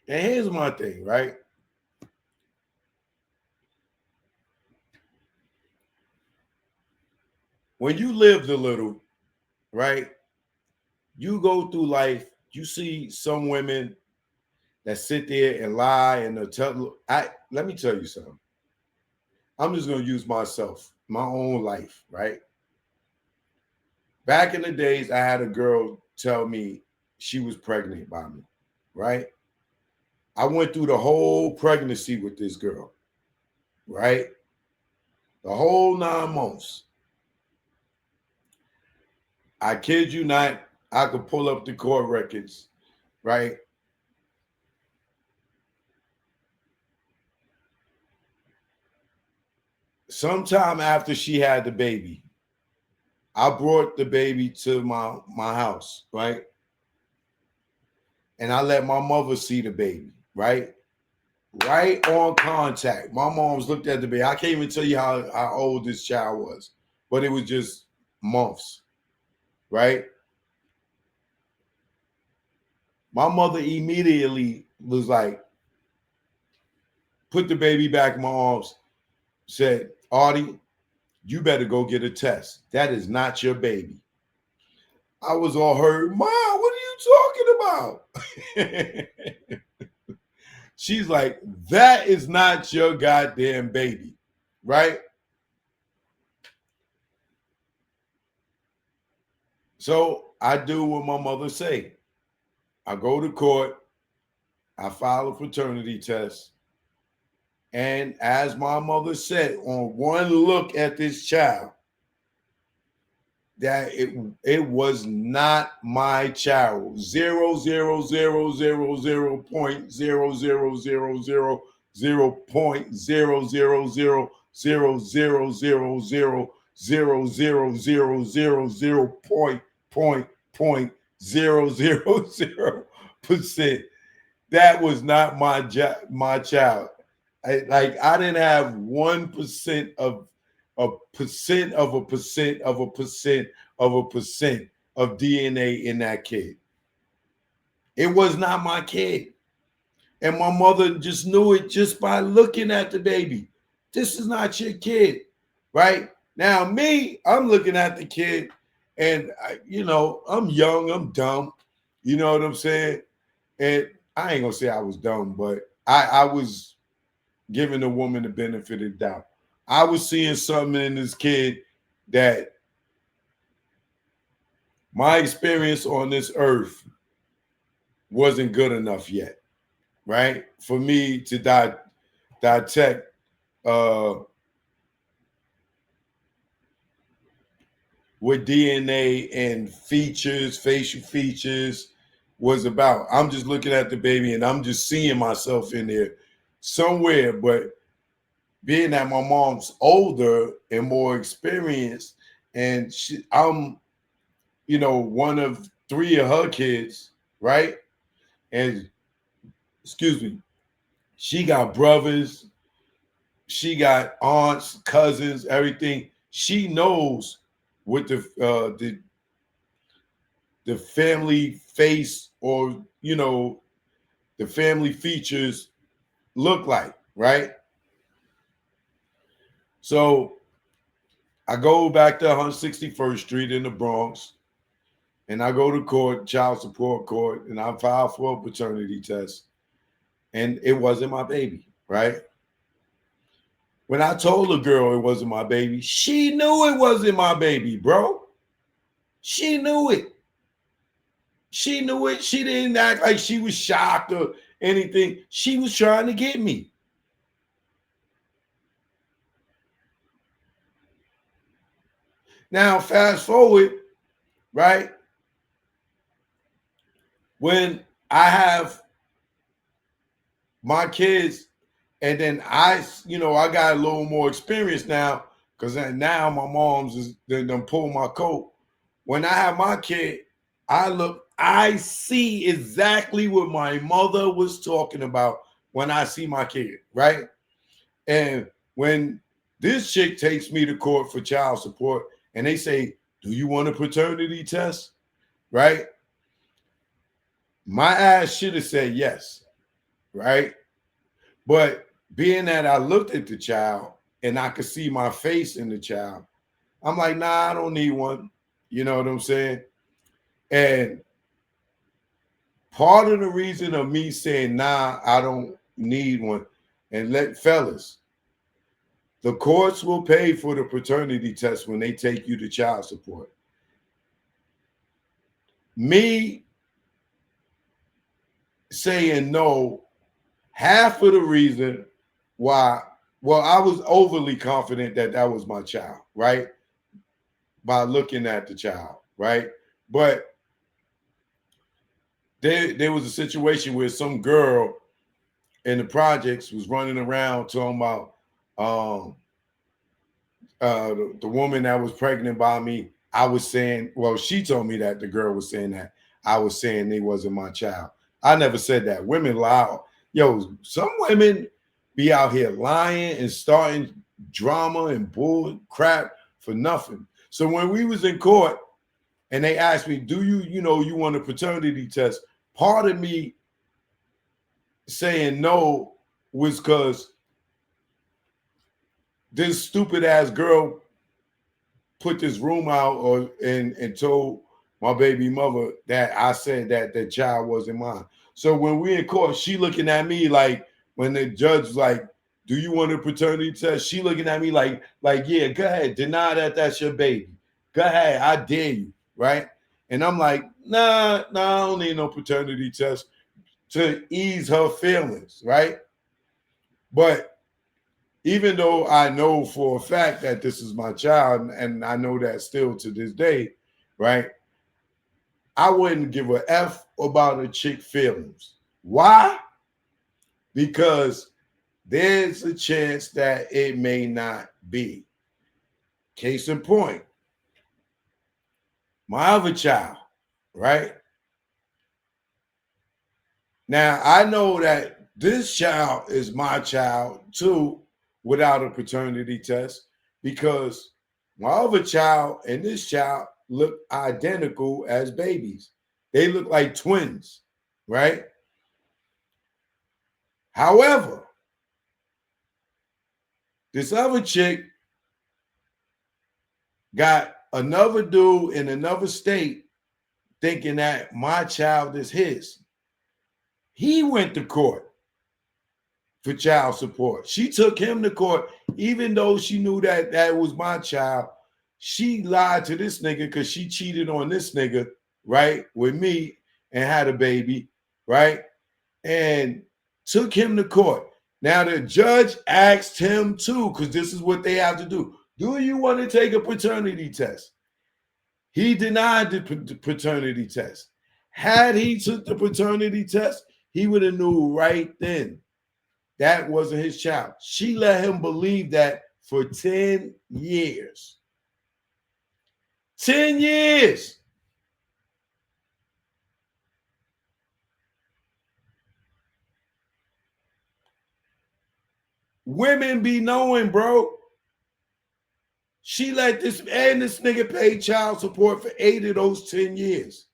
And here's my thing, right? When you lived a little, right? You go through life, you see some women that sit there and lie and they'll tell. Let me tell you something. I'm just gonna use myself, my own life, right? Back in the days, I had a girl tell me she was pregnant by me, right? I went through the whole pregnancy with this girl, right? The whole 9 months. I kid you not, I could pull up the court records, right? Sometime after she had the baby, I brought the baby to my house, right? And I let my mother see the baby, right? Right on contact. My mom's looked at the baby. I can't even tell you how old this child was, but it was just months, right? My mother immediately was like, put the baby back in my arms, said, Artie, you better go get a test. That is not your baby. I was all hurt. Mom, what are you talking about? She's like, that is not your goddamn baby, right? So I do what my mother say. I go to court, I file a paternity test, and as my mother said, on one look at this child, that it was not my child. 0.000000000000000000000000000%. That was not my child. I didn't have 1% of a percent of a percent of a percent of a percent of DNA in that kid. It was not my kid. And my mother just knew it just by looking at the baby. This is not your kid, right? Now, me, I'm looking at the kid and, I'm young, I'm dumb. You know what I'm saying? And I ain't going to say I was dumb, but I was giving the woman the benefit of the doubt. I was seeing something in this kid that my experience on this earth wasn't good enough yet, right? For me to detect uh, what DNA and features, facial features was about. I'm just looking at the baby and I'm just seeing myself in there somewhere. But being that my mom's older and more experienced, and I'm, one of three of her kids, right? And excuse me, she got brothers, she got aunts, cousins, everything. She knows what the family face or the family features look like, right? So I go back to 161st Street in the Bronx, and I go to court, child support court, and I file for a paternity test, and it wasn't my baby, right? When I told the girl it wasn't my baby, she knew it wasn't my baby, bro. She knew it. She knew it. She didn't act like she was shocked or anything. She was trying to get me. Now, fast forward, right? When I have my kids, and then I got a little more experience now because now my mom's is done pull my coat. When I have my kid, I see exactly what my mother was talking about when I see my kid, right? And when this chick takes me to court for child support and they say, do you want a paternity test? Right? My ass should have said yes. right? But being that I looked at the child and I could see my face in the child, I'm like, nah, I don't need one. You know what I'm saying? And part of the reason of me saying, nah, I don't need one, and let fellas, the courts will pay for the paternity test when they take you to child support. Me saying no, half of the reason why, well, I was overly confident that that was my child, right? By looking at the child, right? But there was a situation where some girl in the projects was running around talking about um, the woman that was pregnant by me. I was saying, well, she told me that the girl was saying that I was saying they wasn't my child. I never said that. Women lie. Yo, some women be out here lying and starting drama and bull crap for nothing. So when we was in court and they asked me, do you, you want a paternity test? Part of me saying no was because this stupid ass girl put this room out and told my baby mother that I said that the child wasn't mine. So when we in court, she looking at me like, when the judge was like, do you want a paternity test? She looking at me like, yeah, go ahead, deny that that's your baby. Go ahead, I dare you, right? And I'm like, nah, I don't need no paternity test to ease her feelings, right? But even though I know for a fact that this is my child, and I know that still to this day, right? I wouldn't give a F about a chick feelings. Why? Because there's a chance that it may not be. Case in point, my other child, right? Now, I know that this child is my child too without a paternity test because my other child and this child look identical as babies. They look like twins, right? However, this other chick got another dude in another state thinking that my child is his. He went to court for child support. She took him to court, even though she knew that that was my child. She lied to this nigga because she cheated on this nigga, right, with me and had a baby, right, and took him to court. Now the judge asked him too, because this is what they have to do. Do you want to take a paternity test? He denied the paternity test. Had he took the paternity test, he would have knew right then that wasn't his child. She let him believe that for 10 years. 10 years. Women be knowing, bro. She let this nigga pay child support for 8 of those 10 years.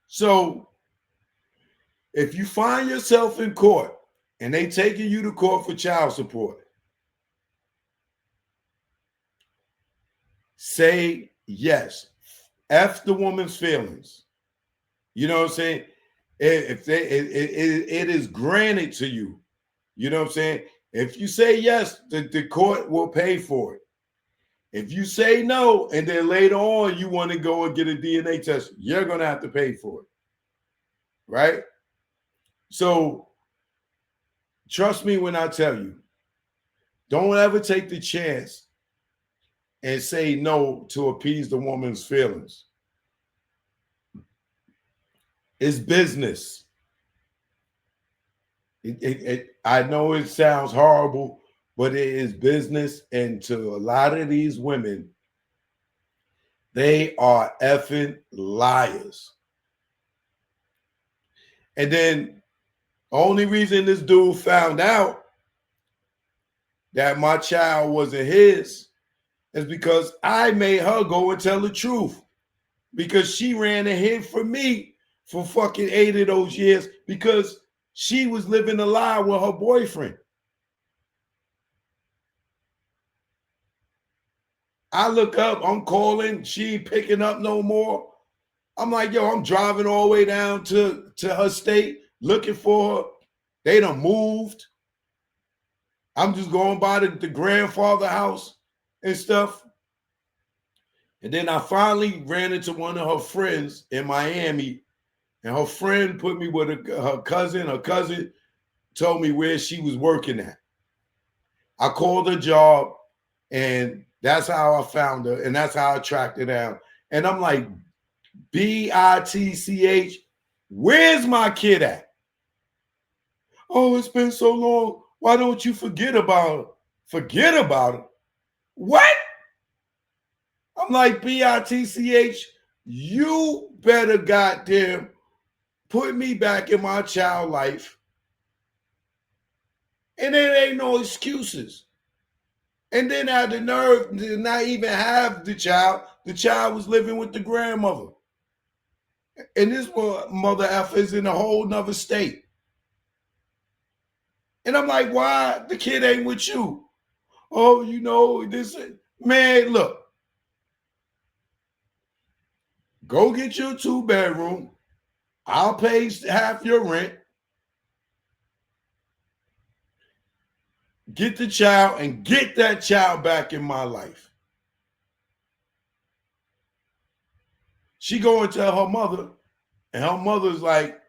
So if you find yourself in court and they taking you to court for child support, say yes. F the woman's feelings. You know what I'm saying? If it is granted to you, you know what I'm saying? If you say yes, the court will pay for it. If you say no, and then later on you want to go and get a DNA test, you're gonna have to pay for it, right? So trust me when I tell you, don't ever take the chance and say no to appease the woman's feelings. It's business. I know it sounds horrible, but it is business. And to a lot of these women, they are effing liars. And then only reason this dude found out that my child wasn't his is because I made her go and tell the truth. because she ran ahead for me for fucking 8 of those years because she was living a lie with her boyfriend. I look up, I'm calling, she ain't picking up no more. I'm like, yo, I'm driving all the way down to her state looking for her. They done moved. I'm just going by the grandfather house and stuff. And then I finally ran into one of her friends in Miami, and her friend put me with her cousin. Her cousin told me where she was working at. I called her job, and that's how I found her, and that's how I tracked her down. And I'm like, BITCH, where's my kid at? Oh, it's been so long. Why don't you forget about her? Forget about her? What? I'm like, BITCH, you better goddamn put me back in my child life. And there ain't no excuses. And then I had the nerve to not even have the child. The child was living with the grandmother. And this mother effer is in a whole nother state. And I'm like, why the kid ain't with you? Oh, you know, this man, look. Go get your 2-bedroom. I'll pay half your rent. Get the child and get that child back in my life. She go and tell her mother, and her mother's like,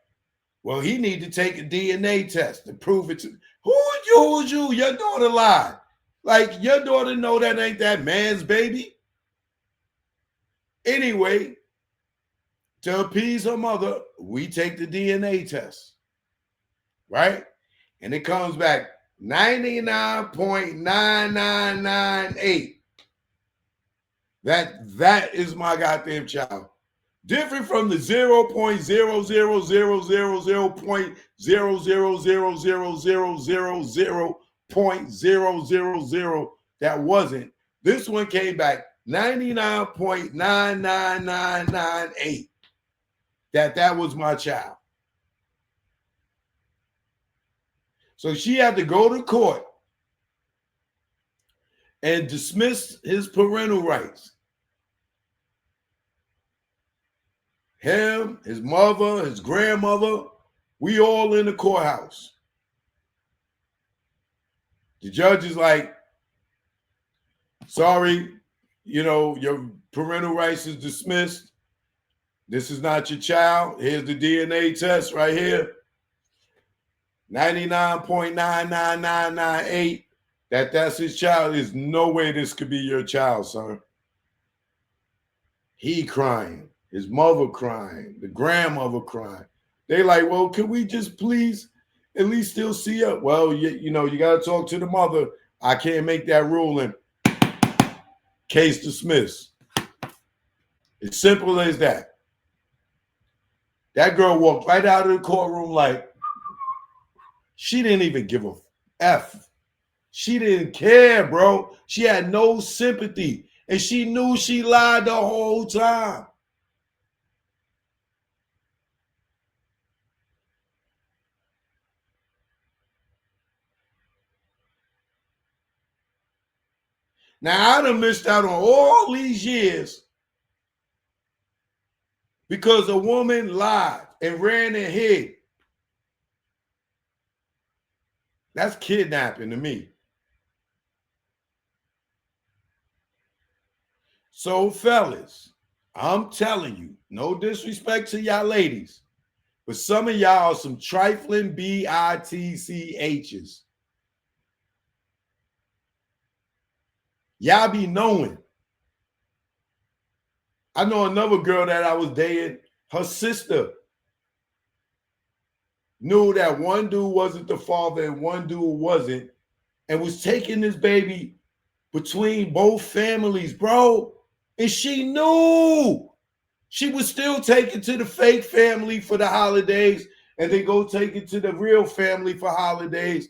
well, he need to take a DNA test to prove it to who's you? Your daughter lied. Like, your daughter know that ain't that man's baby. Anyway, to appease her mother, we take the DNA test. Right? And it comes back 99.9998. That is my goddamn child. Different from the 0.000000000.00000 that wasn't. This one came back 99.99998. That was my child. So she had to go to court and dismiss his parental rights. Him, his mother, his grandmother, we all in the courthouse. The judge is like, sorry, you know, your parental rights is dismissed. This is not your child. Here's the DNA test right here. 99.99998. That's his child. There's no way this could be your child, son. He crying. His mother crying. The grandmother crying. They like, well, can we just please at least still see her? Well, you know, you got to talk to the mother. I can't make that ruling. Case dismissed. It's simple as that. That girl walked right out of the courtroom like she didn't even give a F. She didn't care, bro. She had no sympathy. And she knew she lied the whole time. Now, I done missed out on all these years because a woman lied and ran and hid. That's kidnapping to me. So, fellas, I'm telling you, no disrespect to y'all ladies, but some of y'all are some trifling BITCHs. Y'all be knowing. I know another girl that I was dating, her sister knew that one dude wasn't the father and one dude wasn't, and was taking this baby between both families, bro. And she knew. She was still taking to the fake family for the holidays and then go take it to the real family for holidays.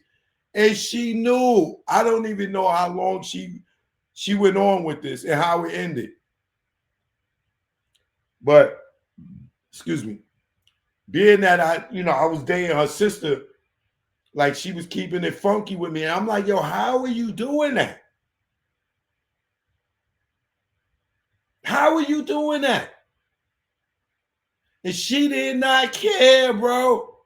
And she knew. I don't even know how long she went on with this and how it ended. But excuse me, being that I was dating her sister, like she was keeping it funky with me. And I'm like, yo, how are you doing that? How are you doing that? And she did not care, bro.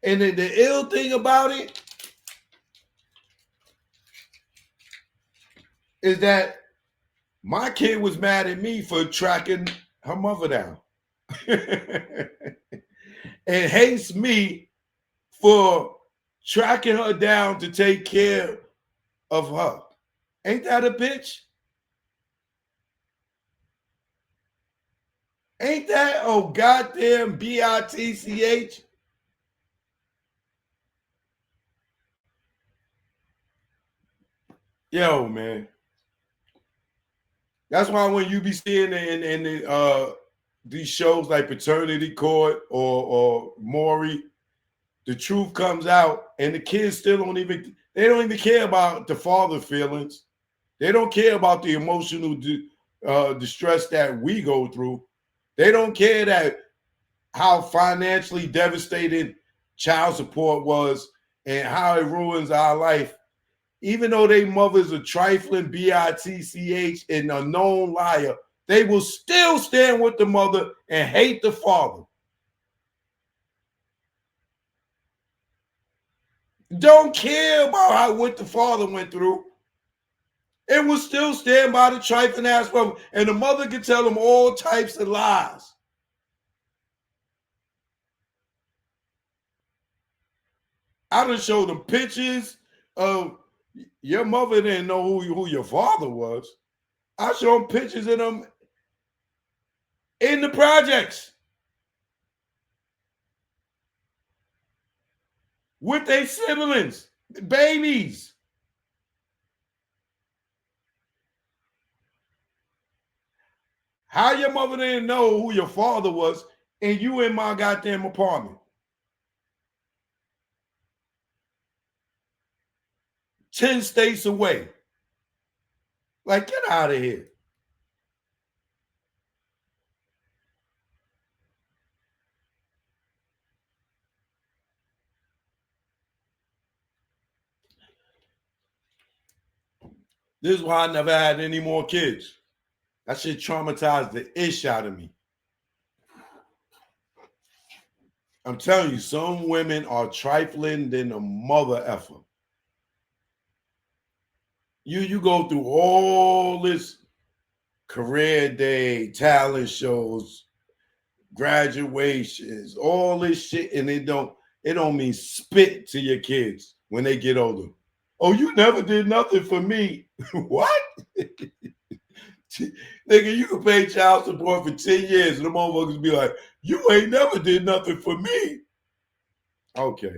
And the ill thing about it is that my kid was mad at me for tracking her mother down. And hates me for tracking her down to take care of her. Ain't that a bitch? Ain't that a goddamn bitch? Yo, man. That's why when you be seeing these shows like Paternity Court or Maury, the truth comes out, and the kids still don't even care about the father feelings. They don't care about the emotional distress that we go through. They don't care that how financially devastated child support was and how it ruins our life. Even though they mother's a trifling bitch and a known liar, they will still stand with the mother and hate the father. Don't care about what the father went through. It will still stand by the trifling ass mother. And the mother can tell them all types of lies. I done showed them pictures of your mother didn't know who your father was. I show them pictures of them in the projects with their siblings, babies. How your mother didn't know who your father was and you in my goddamn apartment? 10 states away. Like, get out of here. This is why I never had any more kids. That shit traumatized the ish out of me. I'm telling you, some women are trifling than a mother effer. You go through all this career day, talent shows, graduations, all this shit, and it don't mean spit to your kids when they get older. Oh, you never did nothing for me. What? Nigga, you can pay child support for 10 years and the motherfuckers be like, you ain't never did nothing for me. Okay.